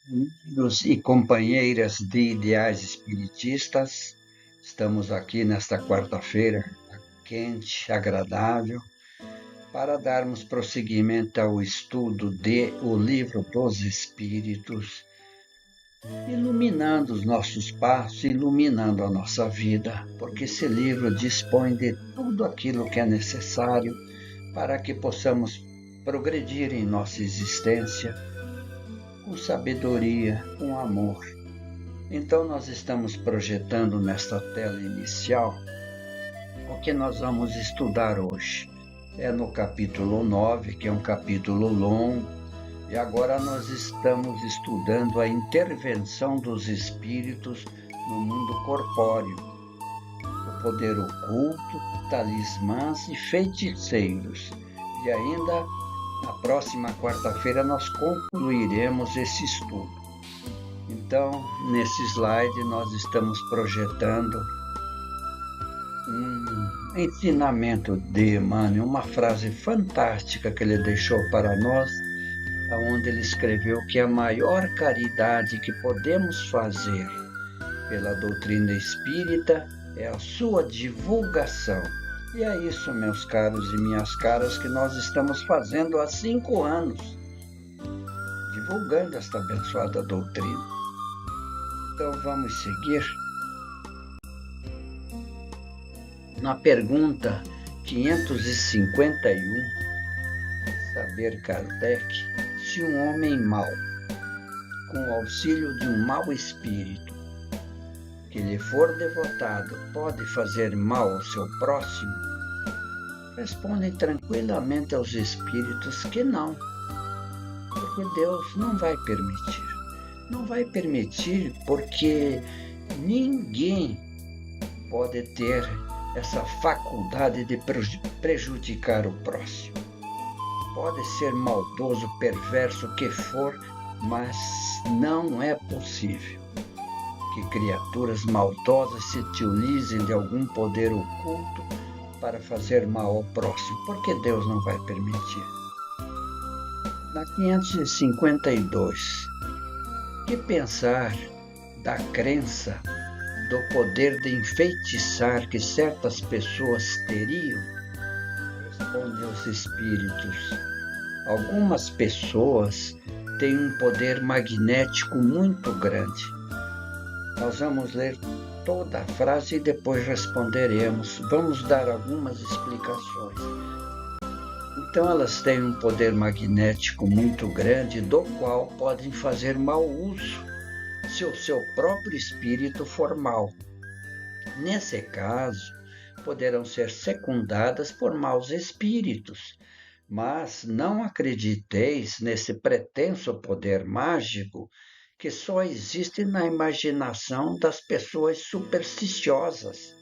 Amigos e companheiras de ideais espiritistas, estamos aqui nesta quarta-feira quente, agradável, para darmos prosseguimento ao estudo de O Livro dos Espíritos, iluminando os nossos passos, iluminando a nossa vida, porque esse livro dispõe de tudo aquilo que é necessário para que possamos progredir em nossa existência com sabedoria, com amor. Então, nós estamos projetando nesta tela inicial o que nós vamos estudar hoje. É no capítulo 9, que é um capítulo longo, e agora nós estamos estudando a intervenção dos espíritos no mundo corpóreo, o poder oculto, talismãs e feiticeiros. E ainda, na próxima quarta-feira, nós concluiremos esse estudo. Então, nesse slide, nós estamos projetando um ensinamento de Emmanuel, uma frase fantástica que ele deixou para nós, onde ele escreveu que a maior caridade que podemos fazer pela doutrina espírita é a sua divulgação. E é isso, meus caros e minhas caras, que nós estamos fazendo há 5 anos, divulgando esta abençoada doutrina. Então vamos seguir. Na pergunta 551, saber Kardec se um homem mau, com o auxílio de um mau espírito, que lhe for devotado, pode fazer mal ao seu próximo? Respondem tranquilamente aos espíritos que não, porque Deus não vai permitir. Não vai permitir porque ninguém pode ter essa faculdade de prejudicar o próximo. Pode ser maldoso, perverso, o que for, mas não é possível que criaturas maldosas se utilizem de algum poder oculto para fazer mal ao próximo, porque Deus não vai permitir. Na 552, que pensar da crença do poder de enfeitiçar que certas pessoas teriam? Respondem os espíritos. Algumas pessoas têm um poder magnético muito grande. Nós vamos ler toda a frase e depois responderemos. Vamos dar algumas explicações. Então, elas têm um poder magnético muito grande, do qual podem fazer mau uso, se o seu próprio espírito for mau. Nesse caso, poderão ser secundadas por maus espíritos, mas não acrediteis nesse pretenso poder mágico que só existe na imaginação das pessoas supersticiosas,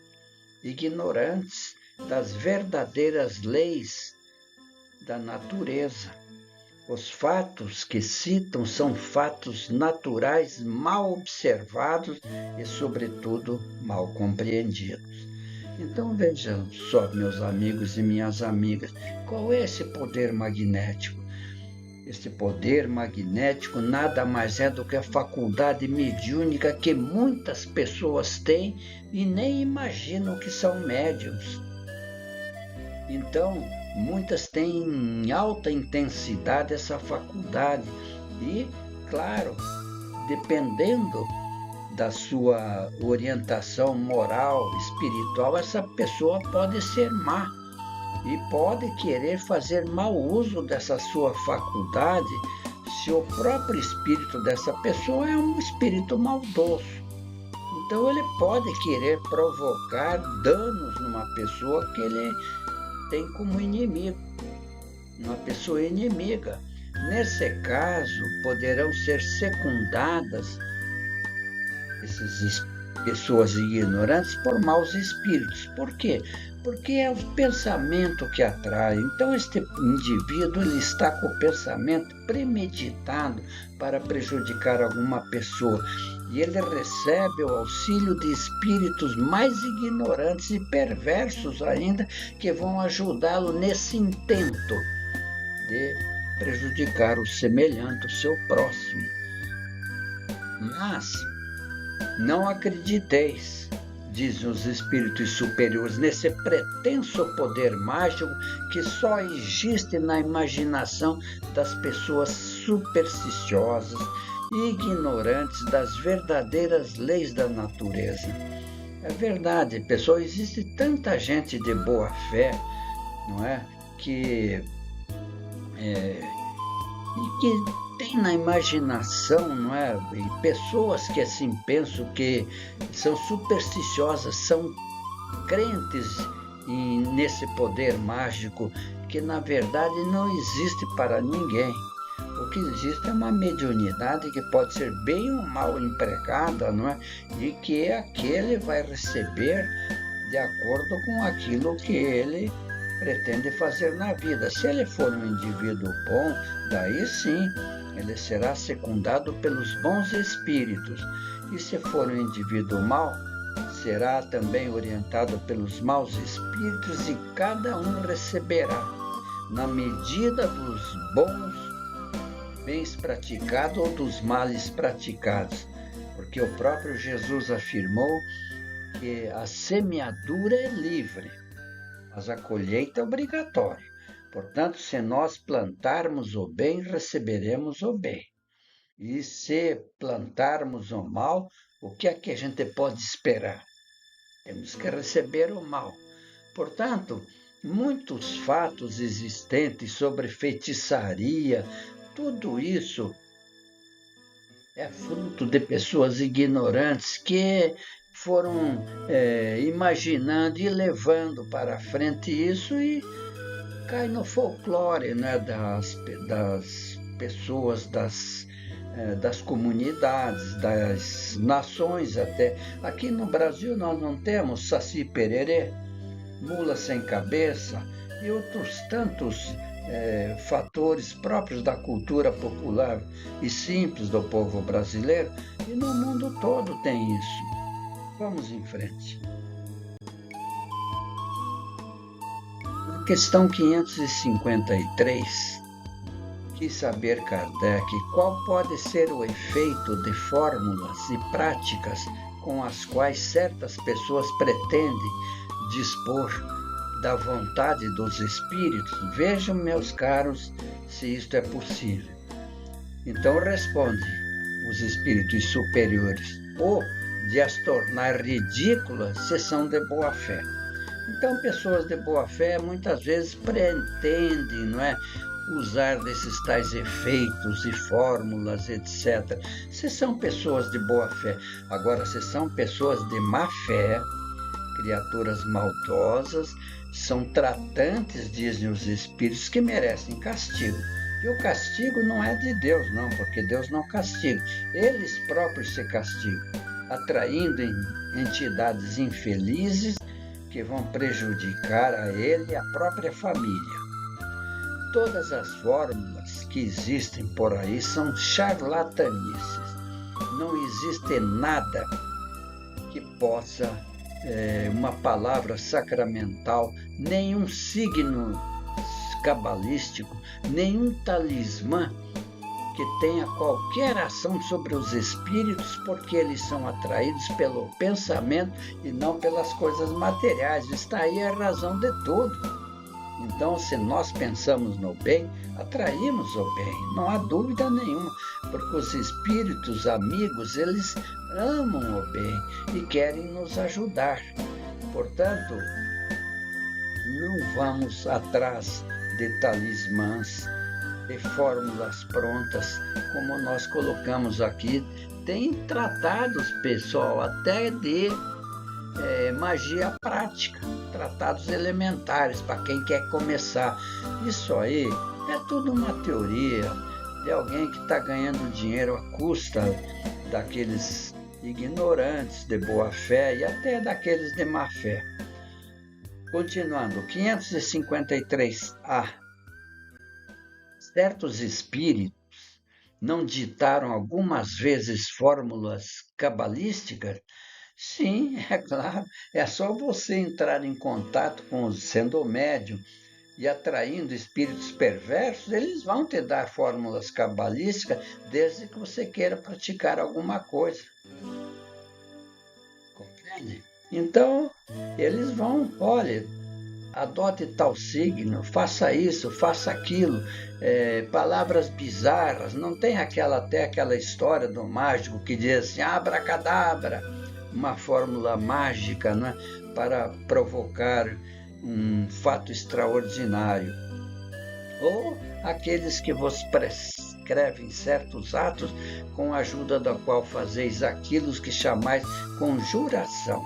ignorantes das verdadeiras leis da natureza. Os fatos que citam são fatos naturais mal observados e, sobretudo, mal compreendidos. Então vejam só, meus amigos e minhas amigas, qual é esse poder magnético? Esse poder magnético nada mais é do que a faculdade mediúnica que muitas pessoas têm e nem imaginam que são médiuns. Então, muitas têm em alta intensidade essa faculdade e, claro, dependendo da sua orientação moral, espiritual, essa pessoa pode ser má e pode querer fazer mau uso dessa sua faculdade se o próprio espírito dessa pessoa é um espírito maldoso. Então ele pode querer provocar danos numa pessoa que ele tem como inimigo, uma pessoa inimiga. Nesse caso, poderão ser secundadas essas pessoas ignorantes por maus espíritos. Por quê? Porque é o pensamento que atrai. Então, este indivíduo ele está com o pensamento premeditado para prejudicar alguma pessoa. E ele recebe o auxílio de espíritos mais ignorantes e perversos ainda, que vão ajudá-lo nesse intento de prejudicar o semelhante, o seu próximo. Mas não acrediteis, dizem os espíritos superiores, nesse pretenso poder mágico que só existe na imaginação das pessoas supersticiosas e ignorantes das verdadeiras leis da natureza. É verdade, pessoal, existe tanta gente de boa fé, não é? Que tem na imaginação, não é? E pessoas que assim pensam que são supersticiosas, são crentes nesse poder mágico que na verdade não existe para ninguém. O que existe é uma mediunidade que pode ser bem ou mal empregada, não é? E que aquele vai receber de acordo com aquilo que ele pretende fazer na vida. Se ele for um indivíduo bom, daí sim, ele será secundado pelos bons espíritos. E se for um indivíduo mau, será também orientado pelos maus espíritos e cada um receberá, na medida dos bons bens praticados ou dos males praticados. Porque o próprio Jesus afirmou que a semeadura é livre, mas a colheita é obrigatória. Portanto, se nós plantarmos o bem, receberemos o bem. E se plantarmos o mal, o que é que a gente pode esperar? Temos que receber o mal. Portanto, muitos fatos existentes sobre feitiçaria, tudo isso é fruto de pessoas ignorantes que foram imaginando e levando para frente isso e cai no folclore, né, das pessoas, das comunidades, das nações até. Aqui no Brasil nós não temos Saci Pererê, Mula Sem Cabeça e outros tantos fatores próprios da cultura popular e simples do povo brasileiro, e no mundo todo tem isso. Vamos em frente. Na questão 553, quis saber Kardec qual pode ser o efeito de fórmulas e práticas com as quais certas pessoas pretendem dispor da vontade dos espíritos. Vejam, meus caros, se isto é possível. Então responde os espíritos superiores, ou de as tornar ridículas se são de boa fé. Então, pessoas de boa fé muitas vezes pretendem, não é, usar desses tais efeitos e fórmulas, etc. Se são pessoas de boa fé. Agora, se são pessoas de má fé, criaturas maldosas, são tratantes, dizem os espíritos, que merecem castigo. E o castigo não é de Deus, não, porque Deus não castiga. Eles próprios se castigam, atraindo entidades infelizes que vão prejudicar a ele e a própria família. Todas as fórmulas que existem por aí são charlatanices. Não existe nada que possa, uma palavra sacramental, nenhum signo cabalístico, nenhum talismã que tenha qualquer ação sobre os espíritos, porque eles são atraídos pelo pensamento e não pelas coisas materiais. Está aí a razão de tudo. Então, se nós pensamos no bem, atraímos o bem, não há dúvida nenhuma, porque os espíritos amigos, eles amam o bem e querem nos ajudar. Portanto, não vamos atrás de talismãs, de fórmulas prontas, como nós colocamos aqui. Tem tratados, pessoal, até de magia prática, tratados elementares para quem quer começar. Isso aí é tudo uma teoria de alguém que está ganhando dinheiro à custa daqueles ignorantes de boa fé e até daqueles de má fé. Continuando, 553A. Certos espíritos não ditaram algumas vezes fórmulas cabalísticas? Sim, é claro. É só você entrar em contato com sendo médium e atraindo espíritos perversos, eles vão te dar fórmulas cabalísticas desde que você queira praticar alguma coisa. Compreende? Então, eles vão, olha, adote tal signo, faça isso, faça aquilo, palavras bizarras. Não tem até aquela história do mágico que diz assim, abracadabra, uma fórmula mágica, né, para provocar um fato extraordinário. Ou aqueles que vos prescrevem certos atos com a ajuda da qual fazeis aquilo que chamais conjuração.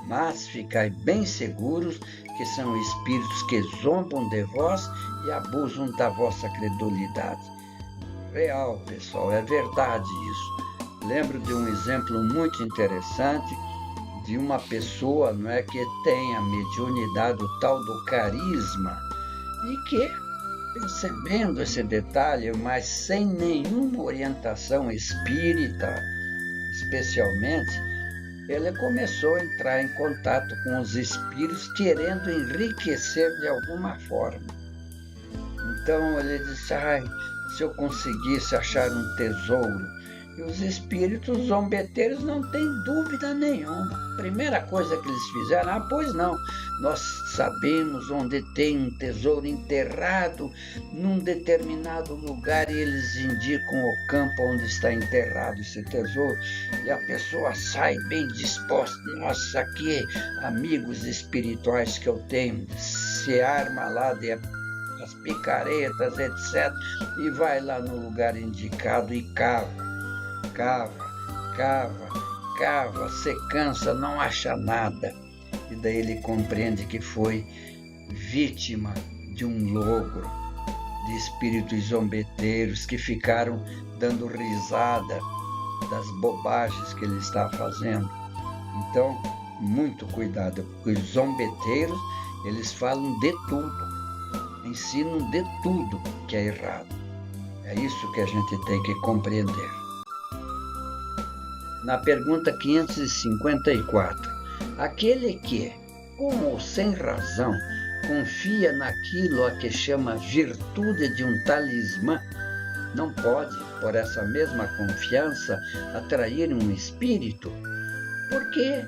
Mas ficai bem seguros que são espíritos que zombam de vós e abusam da vossa credulidade. Real, pessoal, é verdade isso. Lembro de um exemplo muito interessante de uma pessoa, não é, que tem a mediunidade, o tal do carisma, e que, percebendo esse detalhe, mas sem nenhuma orientação espírita, especialmente, ele começou a entrar em contato com os espíritos, querendo enriquecer de alguma forma. Então ele disse, se eu conseguisse achar um tesouro. E os espíritos zombeteiros não têm dúvida nenhuma. Primeira coisa que eles fizeram, pois não, nós sabemos onde tem um tesouro enterrado num determinado lugar e eles indicam o campo onde está enterrado esse tesouro. E a pessoa sai bem disposta, nossa, que amigos espirituais que eu tenho, se arma lá de as picaretas, etc. E vai lá no lugar indicado e cava, se cansa, não acha nada. E daí ele compreende que foi vítima de um logro, de espíritos zombeteiros que ficaram dando risada das bobagens que ele está fazendo. Então, muito cuidado, porque os zombeteiros, eles falam de tudo, ensinam de tudo que é errado. É isso que a gente tem que compreender. Na pergunta 554, aquele que, com ou sem razão, confia naquilo a que chama virtude de um talismã, não pode, por essa mesma confiança, atrair um espírito? Porque,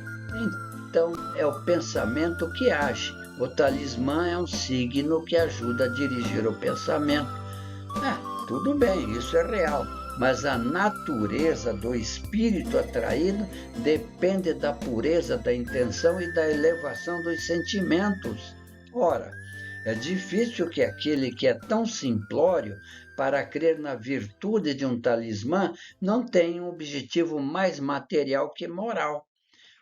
então, é o pensamento que age. O talismã é um signo que ajuda a dirigir o pensamento. Tudo bem, isso é real. Mas a natureza do espírito atraído depende da pureza da intenção e da elevação dos sentimentos. Ora, é difícil que aquele que é tão simplório para crer na virtude de um talismã não tenha um objetivo mais material que moral.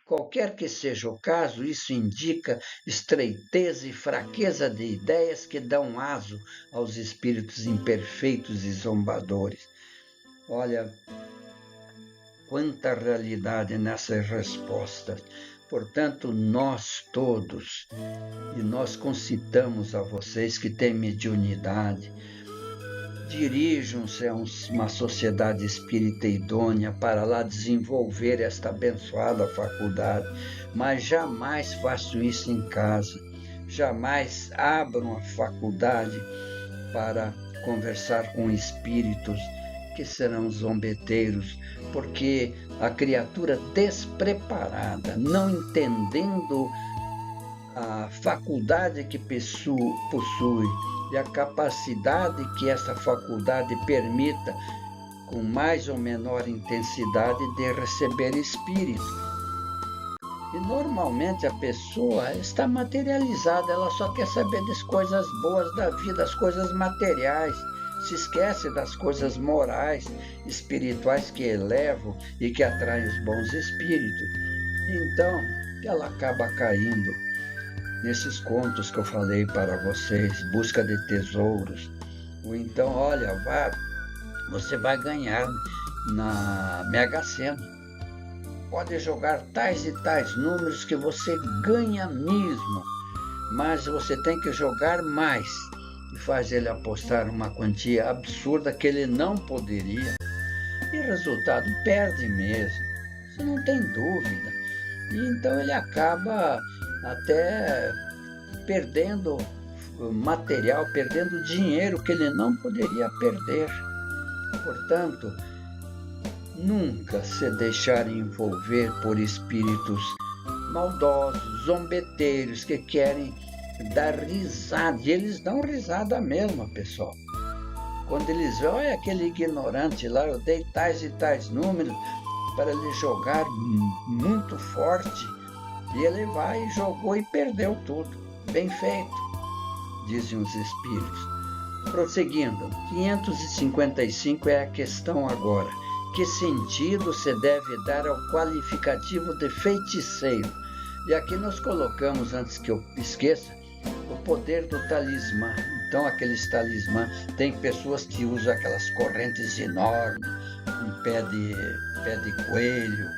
Qualquer que seja o caso, isso indica estreiteza e fraqueza de ideias que dão aso aos espíritos imperfeitos e zombadores. Olha, quanta realidade nessas respostas. Portanto, nós todos, e nós concitamos a vocês que têm mediunidade, dirijam-se a uma sociedade espírita idônea para lá desenvolver esta abençoada faculdade, mas jamais façam isso em casa. Jamais abram a faculdade para conversar com espíritos que serão zombeteiros, porque a criatura despreparada, não entendendo a faculdade que possui e a capacidade que essa faculdade permita, com mais ou menor intensidade, de receber espírito. E normalmente a pessoa está materializada, ela só quer saber das coisas boas da vida, as coisas materiais. Se esquece das coisas morais, espirituais que elevam e que atraem os bons espíritos. Então, ela acaba caindo nesses contos que eu falei para vocês, busca de tesouros. Ou então, olha, você vai ganhar na Mega Sena. Pode jogar tais e tais números que você ganha mesmo, mas você tem que jogar mais. E faz ele apostar uma quantia absurda que ele não poderia. E resultado, perde mesmo. Você não tem dúvida. E então ele acaba até perdendo material, perdendo dinheiro que ele não poderia perder. Portanto, nunca se deixar envolver por espíritos maldosos, zombeteiros, que querem dar risada. E eles dão risada mesmo, pessoal. Quando eles veem, olha aquele ignorante lá, eu dei tais e tais números para ele jogar muito forte. E ele vai e jogou e perdeu tudo. Bem feito, dizem os espíritos. Prosseguindo, 555 é a questão agora. Que sentido se deve dar ao qualificativo de feiticeiro? E aqui nós colocamos, antes que eu esqueça, o poder do talismã. Então, aqueles talismãs, tem pessoas que usam aquelas correntes enormes, um pé de coelho,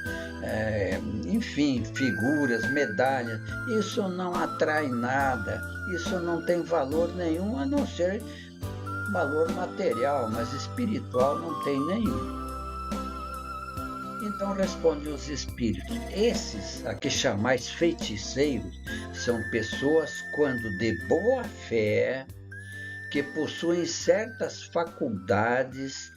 enfim, figuras, medalhas. Isso não atrai nada, isso não tem valor nenhum, a não ser valor material, mas espiritual não tem nenhum. Então responde os espíritos: esses a que chamais feiticeiros são pessoas quando de boa fé, que possuem certas faculdades,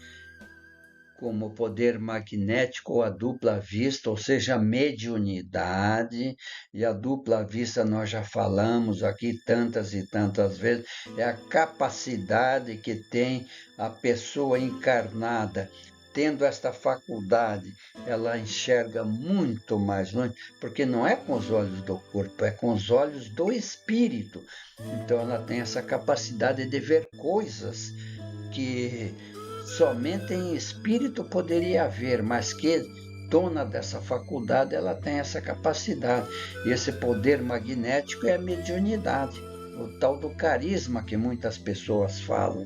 como o poder magnético ou a dupla vista, ou seja, a mediunidade. E a dupla vista nós já falamos aqui tantas e tantas vezes, é a capacidade que tem a pessoa encarnada. Tendo esta faculdade, ela enxerga muito mais longe, porque não é com os olhos do corpo, é com os olhos do espírito. Então ela tem essa capacidade de ver coisas que somente em espírito poderia haver, mas que dona dessa faculdade, ela tem essa capacidade. E esse poder magnético é a mediunidade, o tal do carisma que muitas pessoas falam.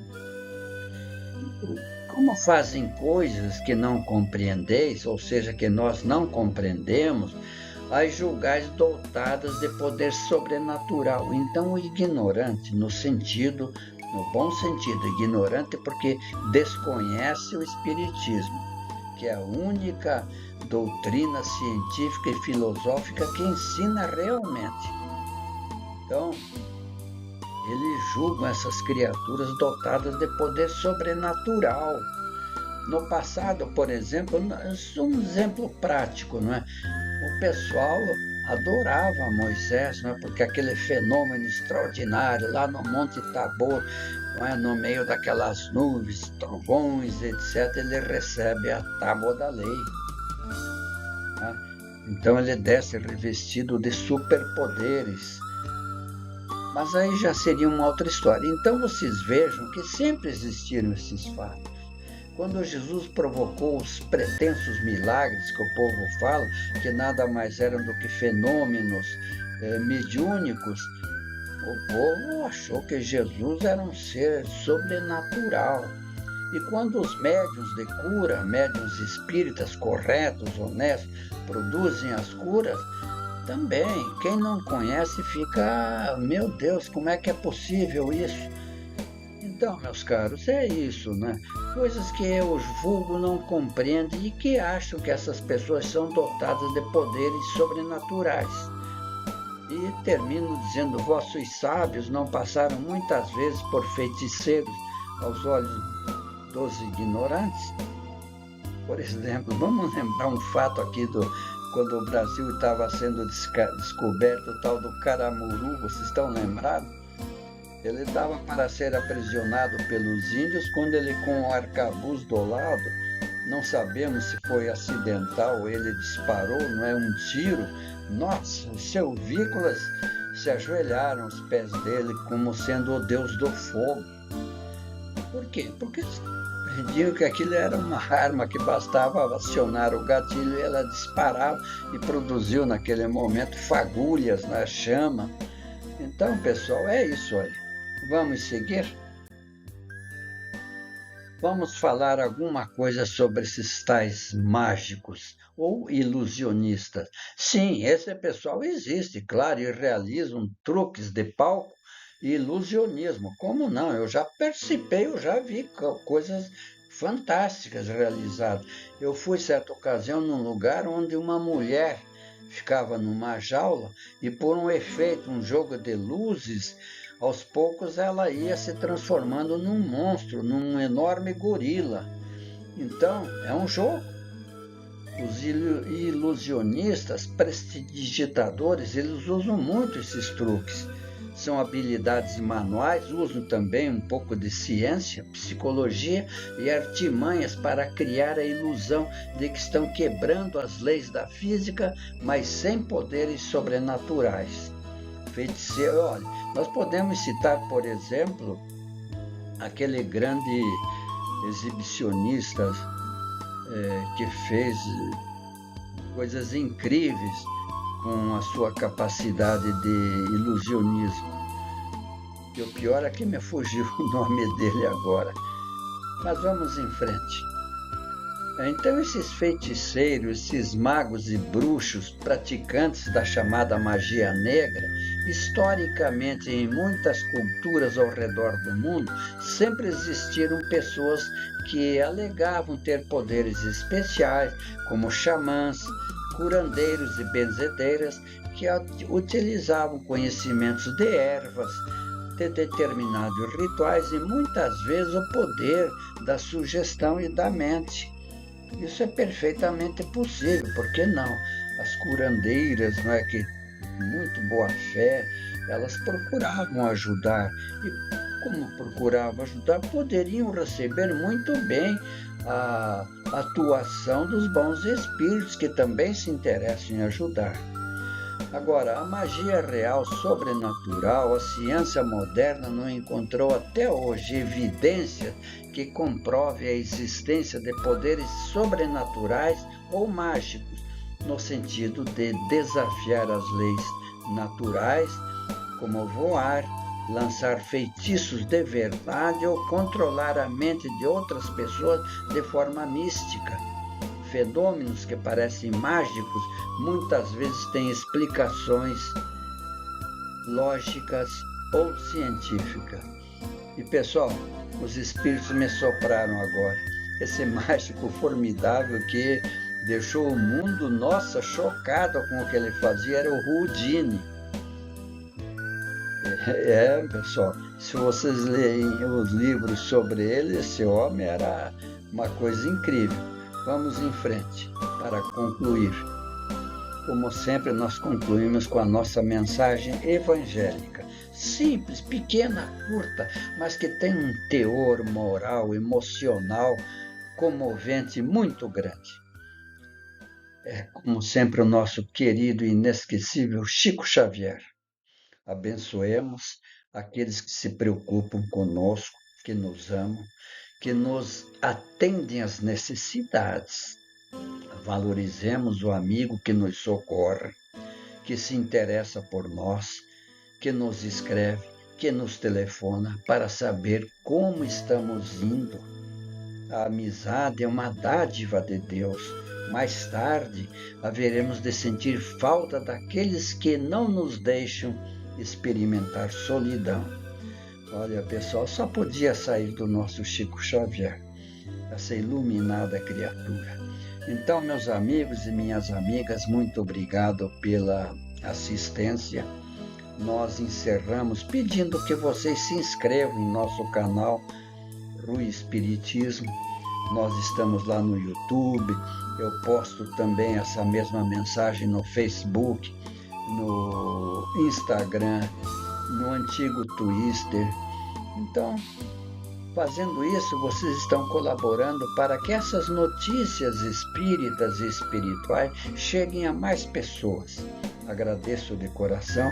Como fazem coisas que não compreendeis, ou seja, que nós não compreendemos, as julgais dotadas de poder sobrenatural. Então, o ignorante, no bom sentido, ignorante porque desconhece o Espiritismo, que é a única doutrina científica e filosófica que ensina realmente. Então, eles julgam essas criaturas dotadas de poder sobrenatural. No passado, por exemplo, um exemplo prático, não é? O pessoal adorava Moisés, não é? Porque aquele fenômeno extraordinário lá no Monte Tabor, não é? No meio daquelas nuvens, trovões, etc., ele recebe a tábua da lei. Não é? Então ele desce revestido de superpoderes. Mas aí já seria uma outra história. Então vocês vejam que sempre existiram esses fatos. Quando Jesus provocou os pretensos milagres que o povo fala, que nada mais eram do que fenômenos mediúnicos, o povo achou que Jesus era um ser sobrenatural. E quando os médiuns de cura, médiuns espíritas corretos, honestos, produzem as curas, também, quem não conhece fica, meu Deus, como é que é possível isso? Então, meus caros, é isso, né? Coisas que o vulgo não compreende e que acham que essas pessoas são dotadas de poderes sobrenaturais. E termino dizendo: vossos sábios não passaram muitas vezes por feiticeiros aos olhos dos ignorantes? Por exemplo, vamos lembrar um fato aqui quando o Brasil estava sendo descoberto, o tal do Caramuru, vocês estão lembrados? Ele estava para ser aprisionado pelos índios, quando ele, com o arcabuz do lado, não sabemos se foi acidental, ele disparou, não é um tiro. Nossa, os silvícolas se ajoelharam aos pés dele como sendo o deus do fogo. Por quê? Porque entendiam que aquilo era uma arma que bastava acionar o gatilho e ela disparava e produziu naquele momento fagulhas na chama. Então, pessoal, é isso aí. Vamos seguir? Vamos falar alguma coisa sobre esses tais mágicos ou ilusionistas. Sim, esse pessoal existe, claro, e realizam truques de palco e ilusionismo. Como não? Eu já participei, eu já vi coisas fantásticas realizadas. Eu fui, certa ocasião, num lugar onde uma mulher ficava numa jaula e, por um efeito, um jogo de luzes, Aos poucos ela ia se transformando num monstro, num enorme gorila. Então, é um jogo. Os ilusionistas, prestidigitadores, eles usam muito esses truques. São habilidades manuais, usam também um pouco de ciência, psicologia e artimanhas para criar a ilusão de que estão quebrando as leis da física, mas sem poderes sobrenaturais. Feiticeiro, olha, nós podemos citar, por exemplo, aquele grande exibicionista que fez coisas incríveis com a sua capacidade de ilusionismo. E o pior é que me fugiu o nome dele agora. Mas vamos em frente. Então esses feiticeiros, esses magos e bruxos praticantes da chamada magia negra, historicamente em muitas culturas ao redor do mundo, sempre existiram pessoas que alegavam ter poderes especiais, como xamãs, curandeiros e benzedeiras, que utilizavam conhecimentos de ervas, de determinados rituais e muitas vezes o poder da sugestão e da mente. Isso é perfeitamente possível, por que não? As curandeiras, não é que muito boa fé, elas procuravam ajudar e como procuravam ajudar, poderiam receber muito bem a atuação dos bons espíritos que também se interessam em ajudar. Agora, a magia real, sobrenatural, a ciência moderna não encontrou até hoje evidência que comprove a existência de poderes sobrenaturais ou mágicos, no sentido de desafiar as leis naturais, como voar, lançar feitiços de verdade ou controlar a mente de outras pessoas de forma mística. Fenômenos que parecem mágicos muitas vezes têm explicações lógicas ou científicas. E pessoal, os espíritos me sopraram agora. Esse mágico formidável que deixou o mundo, nossa, chocado com o que ele fazia, era o Houdini. Pessoal, se vocês leem os livros sobre ele, esse homem era uma coisa incrível. Vamos em frente para concluir. Como sempre, nós concluímos com a nossa mensagem evangélica. Simples, pequena, curta, mas que tem um teor moral, emocional, comovente muito grande. É, como sempre, o nosso querido e inesquecível Chico Xavier. Abençoemos aqueles que se preocupam conosco, que nos amam, que nos atendem às necessidades. Valorizemos o amigo que nos socorre, que se interessa por nós, que nos escreve, que nos telefona para saber como estamos indo. A amizade é uma dádiva de Deus. Mais tarde, haveremos de sentir falta daqueles que não nos deixam experimentar solidão. Olha, pessoal, só podia sair do nosso Chico Xavier, essa iluminada criatura. Então, meus amigos e minhas amigas, muito obrigado pela assistência. Nós encerramos pedindo que vocês se inscrevam em nosso canal Rui Espiritismo. Nós estamos lá no YouTube, eu posto também essa mesma mensagem no Facebook, no Instagram, no antigo Twitter. Então, fazendo isso, vocês estão colaborando para que essas notícias espíritas e espirituais cheguem a mais pessoas. Agradeço de coração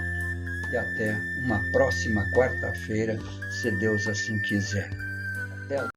e até uma próxima quarta-feira, se Deus assim quiser. Até lá.